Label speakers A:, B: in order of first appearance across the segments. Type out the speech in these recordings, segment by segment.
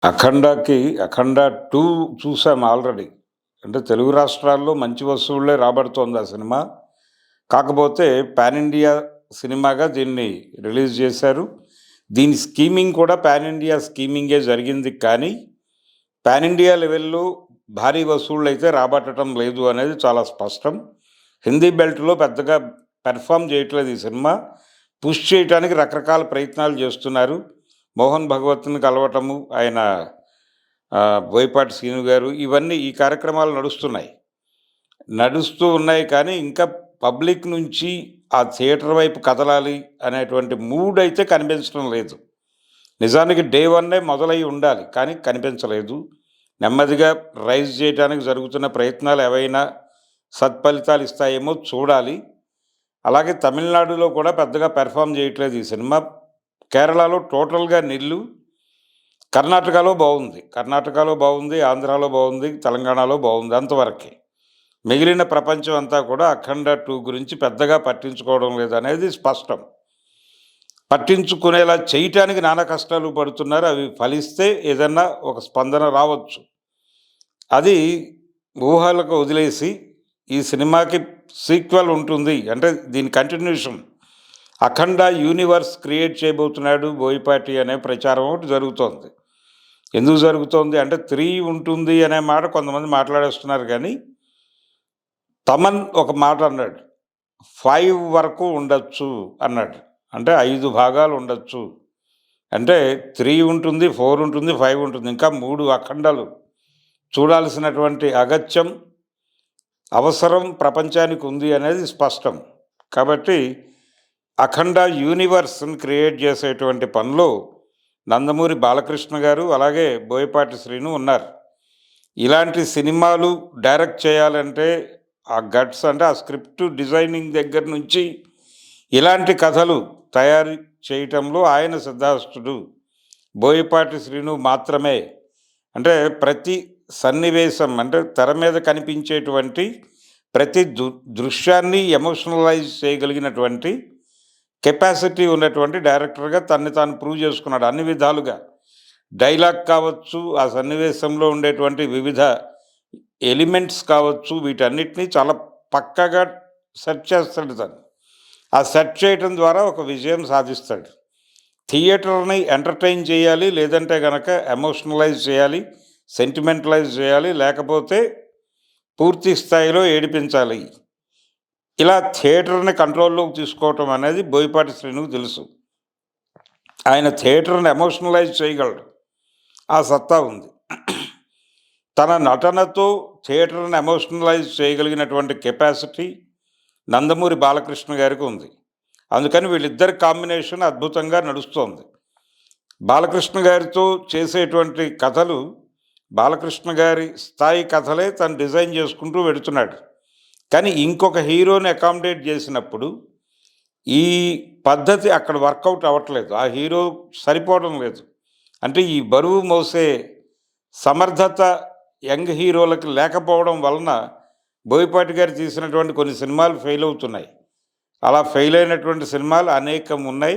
A: 'అఖండ'కి 'అఖండ 2' చూసాం ఆల్రెడీ. అంటే తెలుగు రాష్ట్రాల్లో మంచి వసూళ్ళే రాబడుతోంది ఆ సినిమా. కాకపోతే పాన్ ఇండియా సినిమాగా దీన్ని రిలీజ్ చేశారు. దీని స్కీమింగ్ కూడా పాన్ ఇండియా స్కీమింగే జరిగింది కానీ, పాన్ ఇండియా లెవెల్‌లో భారీ వసూళ్ళైతే రాబట్టడం లేదు అనేది చాలా స్పష్టం. హిందీ బెల్ట్‌లో పెద్దగా పెర్ఫార్మ్ చేయట్లేదు ఈ సినిమా. పుష్ చేయటానికి రకరకాల ప్రయత్నాలు చేస్తున్నారు. మోహన్ భగవత్‌ని కలవటము, ఆయన బోయపాటి శ్రీను గారు ఇవన్నీ ఈ కార్యక్రమాలు నడుస్తూ ఉన్నాయి కానీ ఇంకా పబ్లిక్ నుంచి ఆ థియేటర్ వైపు కదలాలి అనేటువంటి మూడ్ అయితే కనిపించడం లేదు. నిజానికి డే 1 మొదలై ఉండాలి కానీ కనిపించలేదు. నెమ్మదిగా రైజ్ చేయడానికి జరుగుతున్న ప్రయత్నాలు ఏవైనా సత్ఫలితాలు ఇస్తాయేమో చూడాలి. అలాగే తమిళనాడులో కూడా పెద్దగా పెర్ఫార్మ్ చేయట్లేదు ఈ సినిమా. కేరళలో టోటల్‌గా నిల్లు. కర్ణాటకలో బాగుంది, ఆంధ్రాలో బాగుంది, తెలంగాణలో బాగుంది అంతవరకే. మిగిలిన ప్రపంచం అంతా కూడా 'అఖండ 2' గురించి పెద్దగా పట్టించుకోవడం లేదనేది స్పష్టం. పట్టించుకునేలా చేయటానికి నానా కష్టాలు పడుతున్నారు. అవి ఫలిస్తే ఏదన్నా ఒక స్పందన రావచ్చు. అది ఊహలకు వదిలేసి ఈ సినిమాకి సీక్వెల్ ఉంటుంది. అంటే దీని కంటిన్యూషన్ 'అఖండ యూనివర్స్' క్రియేట్ చేయబోతున్నాడు బోయపాటి అనే ప్రచారం ఒకటి జరుగుతోంది. ఎందుకు జరుగుతోంది అంటే 3 ఉంటుంది అనే మాట కొంతమంది మాట్లాడేస్తున్నారు కానీ, తమన్ ఒక మాట అన్నాడు. 5 వరకు ఉండొచ్చు అన్నాడు. అంటే 5 భాగాలు ఉండొచ్చు. అంటే 3 ఉంటుంది, 4 ఉంటుంది, 5 ఉంటుంది. ఇంకా 3 అఖండాలు చూడాల్సినటువంటి అగత్యం, అవసరం ప్రపంచానికి ఉంది అనేది స్పష్టం. కాబట్టి 'అఖండ యూనివర్స్‌ని' క్రియేట్ చేసేటువంటి పనిలో నందమూరి బాలకృష్ణ గారు, అలాగే బోయపాటి శ్రీను ఉన్నారు. ఇలాంటి సినిమాలు డైరెక్ట్ చేయాలంటే ఆ గట్స్, అంటే ఆ స్క్రిప్ట్ డిజైనింగ్ దగ్గర నుంచి ఇలాంటి కథలు తయారు చేయటంలో ఆయన సిద్ధాస్తుడు. బోయపాటి శ్రీను మాత్రమే. అంటే ప్రతి సన్నివేశం, అంటే తెర మీద కనిపించేటువంటి ప్రతి దృశ్యాన్ని ఎమోషనలైజ్ చేయగలిగినటువంటి కెపాసిటీ ఉన్నటువంటి డైరెక్టర్గా తన్ని తాను ప్రూవ్ చేసుకున్నాడు అన్ని విధాలుగా. డైలాగ్ కావచ్చు, ఆ సన్నివేశంలో ఉండేటువంటి వివిధ ఎలిమెంట్స్ కావచ్చు, వీటన్నిటినీ చాలా పక్కాగా సెట్ చేస్తాడు తను. ఆ సెట్ చేయటం ద్వారా ఒక విజయం సాధిస్తాడు. థియేటర్ని ఎంటర్టైన్ చేయాలి, లేదంటే కనుక ఎమోషనలైజ్ చేయాలి, సెంటిమెంటలైజ్ చేయాలి, లేకపోతే పూర్తి స్థాయిలో ఏడిపించాలి. ఇలా థియేటర్ని కంట్రోల్లోకి తీసుకోవటం అనేది బోయపాటి శ్రీనుకు తెలుసు. ఆయన థియేటర్ని ఎమోషనలైజ్ చేయగలడు. ఆ సత్తా ఉంది. తన నటనతో థియేటర్ని ఎమోషనలైజ్ చేయగలిగినటువంటి కెపాసిటీ నందమూరి బాలకృష్ణ గారికి ఉంది. అందుకని వీళ్ళిద్దరి కాంబినేషన్ అద్భుతంగా నడుస్తోంది. బాలకృష్ణ గారితో చేసేటువంటి కథలు, బాలకృష్ణ గారి స్థాయి కథలే తను డిజైన్ చేసుకుంటూ వెడుతున్నాడు. కానీ ఇంకొక హీరోని అకామిడేట్ చేసినప్పుడు ఈ పద్ధతి అక్కడ వర్కౌట్ అవ్వట్లేదు. ఆ హీరో సరిపోవడం లేదు. అంటే ఈ బరువు మోసే సమర్థత యంగ్ హీరోలకు లేకపోవడం వలన బోయపాటి గారు తీసినటువంటి కొన్ని సినిమాలు ఫెయిల్ అవుతున్నాయి. అలా ఫెయిల్ అయినటువంటి సినిమాలు అనేకం ఉన్నాయి.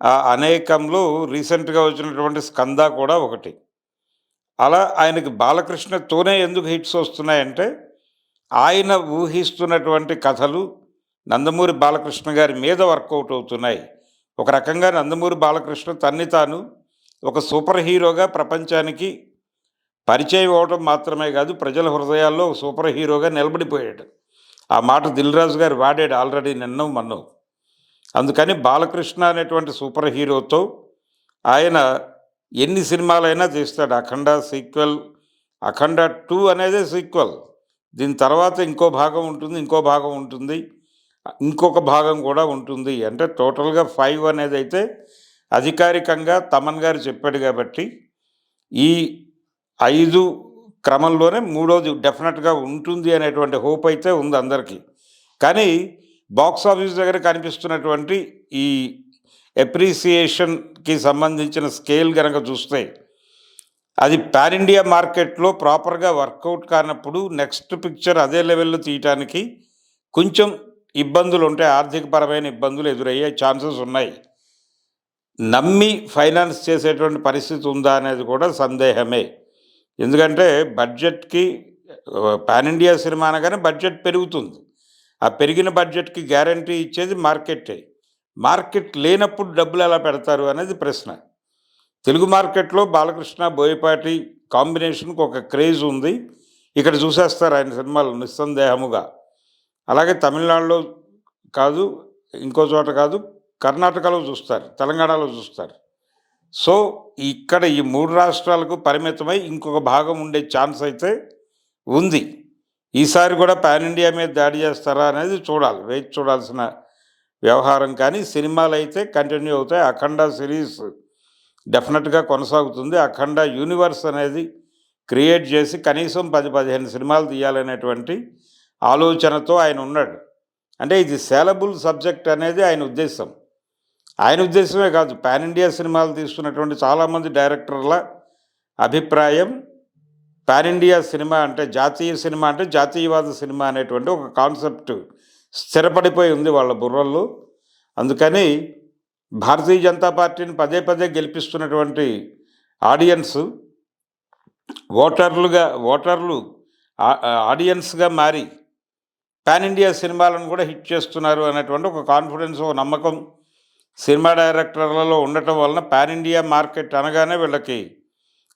A: ఆ అనేకంలో రీసెంట్గా వచ్చినటువంటి 'స్కంద' కూడా ఒకటి. అలా ఆయనకి బాలకృష్ణతోనే ఎందుకు హిట్స్ వస్తున్నాయంటే, ఆయన ఊహిస్తున్నటువంటి కథలు నందమూరి బాలకృష్ణ గారి మీద వర్కౌట్ అవుతున్నాయి. ఒక రకంగా నందమూరి బాలకృష్ణ తన్ని తాను ఒక సూపర్ హీరోగా ప్రపంచానికి పరిచయం అవ్వడం మాత్రమే కాదు, ప్రజల హృదయాల్లో సూపర్ హీరోగా నిలబడిపోయాడు. ఆ మాట దిల్ రాజు గారు వాడాడు ఆల్రెడీ నిన్నో మొన్నో. అందుకని బాలకృష్ణ అనేటువంటి సూపర్ హీరోతో ఆయన ఎన్ని సినిమాలైనా తీస్తాడు. 'అఖండ' సీక్వెల్, 'అఖండ 2' అనేదే సీక్వెల్. దీని తర్వాత ఇంకో భాగం ఉంటుంది, ఇంకొక భాగం కూడా ఉంటుంది. అంటే టోటల్గా 5 అనేది అయితే అధికారికంగా తమన్ గారు చెప్పాడు కాబట్టి, ఈ 5 క్రమంలోనే మూడోది డెఫినెట్గా ఉంటుంది అనేటువంటి హోప్ అయితే ఉంది అందరికీ. కానీ బాక్స్ ఆఫీస్ దగ్గర కనిపిస్తున్నటువంటి ఈ అప్రిసియేషన్కి సంబంధించిన స్కేల్ కనుక చూస్తే, అది పాన్ ఇండియా మార్కెట్లో ప్రాపర్గా వర్కౌట్ కానప్పుడు నెక్స్ట్ పిక్చర్ అదే లెవెల్లో తీయటానికి కొంచెం ఇబ్బందులు ఉంటాయి, ఆర్థికపరమైన ఇబ్బందులు ఎదురయ్యే ఛాన్సెస్ ఉన్నాయి. నమ్మి ఫైనాన్స్ చేసేటువంటి పరిస్థితి ఉందా అనేది కూడా సందేహమే. ఎందుకంటే బడ్జెట్‌కి పాన్ ఇండియా సినిమా అనగానే బడ్జెట్ పెరుగుతుంది. ఆ పెరిగిన బడ్జెట్‌కి గ్యారంటీ ఇచ్చేది మార్కెట్టే. మార్కెట్ లేనప్పుడు డబ్బులు ఎలా పెడతారు అనేది ప్రశ్న. తెలుగు మార్కెట్‌లో బాలకృష్ణ, బోయపాటి కాంబినేషన్‌కి ఒక క్రేజ్ ఉంది. ఇక్కడ చూసేస్తారు ఆయన సినిమాలు నిస్సందేహముగా. అలాగే తమిళనాడులో కాదు, ఇంకో చోట కాదు, కర్ణాటకలో చూస్తారు, తెలంగాణలో చూస్తారు. సో, ఇక్కడ ఈ 3 రాష్ట్రాలకు పరిమితమై ఇంకొక భాగం ఉండే ఛాన్స్ అయితే ఉంది. ఈసారి కూడా పాన్ ఇండియా మీద దాడి చేస్తారా అనేది చూడాలి. వేచి చూడాల్సిన వ్యవహారం. కానీ సినిమాలైతే కంటిన్యూ అవుతాయి. అఖండ సిరీస్ డెఫినెట్‌గా కొనసాగుతుంది. అఖండ యూనివర్స్ అనేది క్రియేట్ చేసి కనీసం 10, 15 సినిమాలు తీయాలనేటువంటి ఆలోచనతో ఆయన ఉన్నాడు. అంటే ఇది సేలబుల్ సబ్జెక్ట్ అనేది ఆయన ఉద్దేశం. ఆయన ఉద్దేశమే కాదు, పాన్ ఇండియా సినిమాలు తీస్తున్నటువంటి చాలామంది డైరెక్టర్ల అభిప్రాయం పాన్ ఇండియా సినిమా అంటే జాతీయ సినిమా అంటే జాతీయవాద సినిమా అనేటువంటి ఒక కాన్సెప్ట్ స్థిరపడిపోయి ఉంది వాళ్ళ బుర్రల్లో. అందుకని భారతీయ జనతా పార్టీని పదే పదే గెలిపిస్తున్నటువంటి ఆడియన్స్ ఓటర్లు ఆడియన్స్గా మారి పాన్ ఇండియా సినిమాలను కూడా హిట్ చేస్తున్నారు అనేటువంటి ఒక కాన్ఫిడెన్స్, ఒక నమ్మకం సినిమా డైరెక్టర్లలో ఉండటం వలన పాన్ ఇండియా మార్కెట్ అనగానే వీళ్ళకి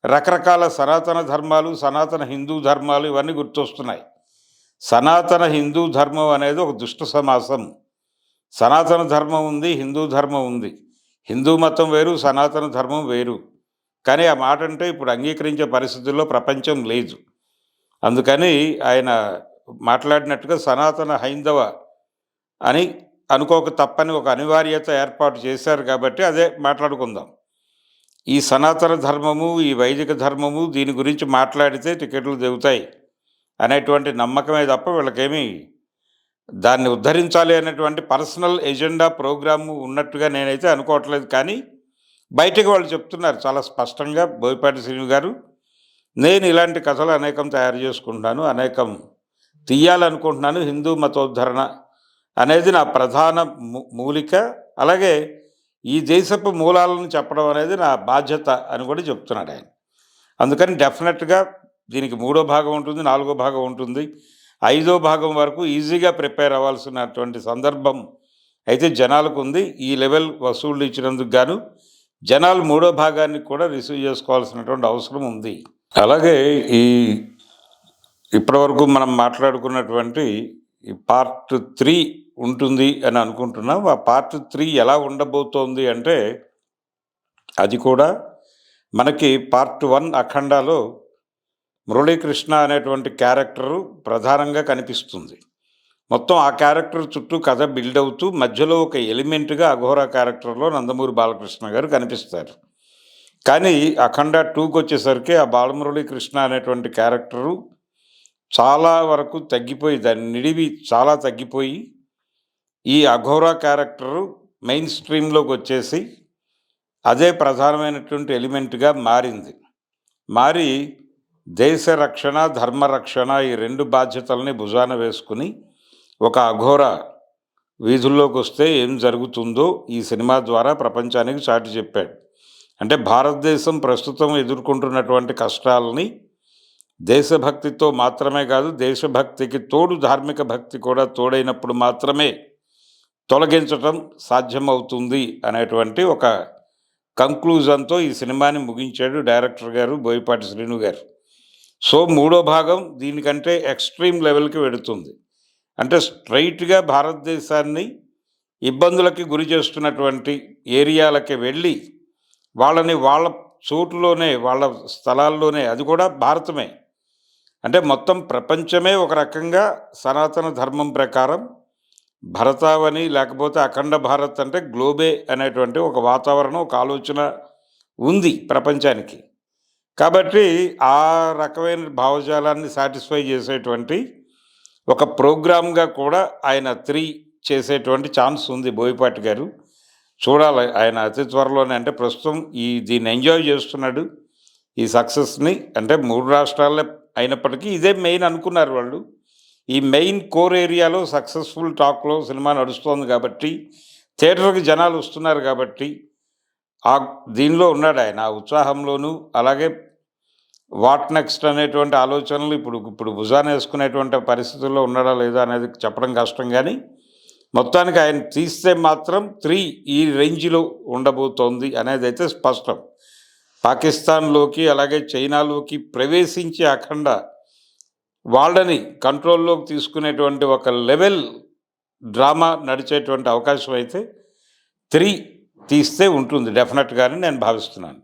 A: రకరకాల సనాతన ధర్మాలు, సనాతన హిందూ ధర్మాలు ఇవన్నీ గుర్తొస్తున్నాయి. సనాతన హిందూ ధర్మం అనేది ఒక దుష్ట సమాసం. సనాతన ధర్మం ఉంది, హిందూ ధర్మం ఉంది. హిందూ మతం వేరు, సనాతన ధర్మం వేరు. కానీ ఆ మాట అంటే ఇప్పుడు అంగీకరించే పరిస్థితుల్లో ప్రపంచం లేదు. అందుకని ఆయన మాట్లాడినట్టుగా సనాతన హైందవ అని అనుకోక తప్పని ఒక అనివార్యత ఏర్పాటు చేశారు కాబట్టి అదే మాట్లాడుకుందాం. ఈ సనాతన ధర్మము, ఈ వైదిక ధర్మము దీని గురించి మాట్లాడితే టికెట్లు దిగుతాయి అనేటువంటి నమ్మకమే తప్ప వీళ్ళకేమీ దాన్ని ఉద్ధరించాలి అనేటువంటి పర్సనల్ ఎజెండా ప్రోగ్రాము ఉన్నట్టుగా నేనైతే అనుకోవట్లేదు. కానీ బయటకు వాళ్ళు చెప్తున్నారు చాలా స్పష్టంగా. బోయపాటి శ్రీను గారు, నేను ఇలాంటి కథలు అనేకం తయారు చేసుకుంటున్నాను, అనేకం తీయాలనుకుంటున్నాను. హిందూ మతోద్ధరణ అనేది నా ప్రధాన మూలిక. అలాగే ఈ దేశపు మూలాలను చెప్పడం అనేది నా బాధ్యత అని కూడా చెప్తున్నాడు ఆయన. అందుకని డెఫినెట్గా దీనికి 3వ భాగం ఉంటుంది, 4వ భాగం ఉంటుంది, 5వ భాగం వరకు ఈజీగా ప్రిపేర్ అవ్వాల్సినటువంటి సందర్భం అయితే జనాలకు ఉంది. ఈ లెవెల్ వసూళ్ళు ఇచ్చినందుకు గాను జనాలు 3వ భాగాన్ని కూడా రిసీవ్ చేసుకోవాల్సినటువంటి అవసరం ఉంది. అలాగే ఇప్పటివరకు మనం మాట్లాడుకున్నటువంటి ఈ పార్ట్ 3 ఉంటుంది అని అనుకుంటున్నాం. ఆ పార్ట్ 3 ఎలా ఉండబోతోంది అంటే అది కూడా మనకి పార్ట్ 1 అఖండాలో మురళీకృష్ణ అనేటువంటి క్యారెక్టరు ప్రధానంగా కనిపిస్తుంది. మొత్తం ఆ క్యారెక్టర్ చుట్టూ కథ బిల్డ్ అవుతూ మధ్యలో ఒక ఎలిమెంట్గా అఘోరా క్యారెక్టర్లో నందమూరి బాలకృష్ణ గారు కనిపిస్తారు. కానీ అఖండ 2కి వచ్చేసరికి ఆ బాలమురళీకృష్ణ అనేటువంటి క్యారెక్టరు చాలా వరకు తగ్గిపోయి, దాని నిడివి చాలా తగ్గిపోయి ఈ అఘోరా క్యారెక్టరు మెయిన్ స్ట్రీమ్లోకి వచ్చేసి అదే ప్రధానమైనటువంటి ఎలిమెంట్గా మారి దేశ రక్షణ, ధర్మరక్షణ ఈ 2 బాధ్యతల్ని భుజాన వేసుకుని ఒక అఘోరా వీధుల్లోకి వస్తే ఏం జరుగుతుందో ఈ సినిమా ద్వారా ప్రపంచానికి చాటి చెప్పాడు. అంటే భారతదేశం ప్రస్తుతం ఎదుర్కొంటున్నటువంటి కష్టాలని దేశభక్తితో మాత్రమే కాదు, దేశభక్తికి తోడు ధార్మిక భక్తి కూడా తోడైనప్పుడు మాత్రమే తొలగించటం సాధ్యమవుతుంది అనేటువంటి ఒక కంక్లూజన్తో ఈ సినిమాని ముగించాడు డైరెక్టర్ గారు బోయపాటి శ్రీను గారు. సో 3వ భాగం దీనికంటే ఎక్స్ట్రీమ్ లెవెల్కి వెడుతుంది. అంటే స్ట్రైట్గా భారతదేశాన్ని ఇబ్బందులకి గురి చేస్తున్నటువంటి ఏరియాలకి వెళ్ళి వాళ్ళని వాళ్ళ చోటులోనే, వాళ్ళ స్థలాల్లోనే, అది కూడా భారతమే, అంటే మొత్తం ప్రపంచమే ఒక రకంగా సనాతన ధర్మం ప్రకారం భరతావని లేకపోతే అఖండ భారత్ అంటే గ్లోబే అనేటువంటి ఒక వాతావరణం, ఒక ఆలోచన ఉంది ప్రపంచానికి. కాబట్టి ఆ రకమైన భావజాలాన్ని సాటిస్ఫై చేసేటువంటి ఒక ప్రోగ్రామ్గా కూడా ఆయన 3 చేసేటువంటి ఛాన్స్ ఉంది బోయపాటి గారు. చూడాలి ఆయన అతి త్వరలోనే. అంటే ప్రస్తుతం దీన్ని ఎంజాయ్ చేస్తున్నాడు ఈ సక్సెస్ని. అంటే 3 రాష్ట్రాలే అయినప్పటికీ ఇదే మెయిన్ అనుకున్నారు వాళ్ళు. ఈ మెయిన్ కోర్ ఏరియాలో సక్సెస్ఫుల్ టాక్లో సినిమా నడుస్తోంది కాబట్టి, థియేటర్కి జనాలు వస్తున్నారు కాబట్టి ఆ దీనిలో ఉన్నాడు ఆయన. ఆ ఉత్సాహంలోనూ, అలాగే వాట్ నెక్స్ట్ అనేటువంటి ఆలోచనలు ఇప్పుడు భుజానేసుకునేటువంటి పరిస్థితుల్లో ఉన్నాడా లేదా అనేది చెప్పడం కష్టం గానీ, మొత్తానికి ఆయన తీస్తే మాత్రం 3 ఈ రేంజ్‌లో ఉండబోతోంది అనేదైతే స్పష్టం. పాకిస్తాన్‌లోకి, అలాగే చైనాలోకి ప్రవేశించి అఖండ వాళ్ళని కంట్రోల్‌లోకి తీసుకునేటువంటి ఒక లెవెల్ డ్రామా నడిచేటువంటి అవకాశం అయితే 3 తీస్తే ఉంటుంది డెఫినెట్‌గా అని నేను భావిస్తున్నాను.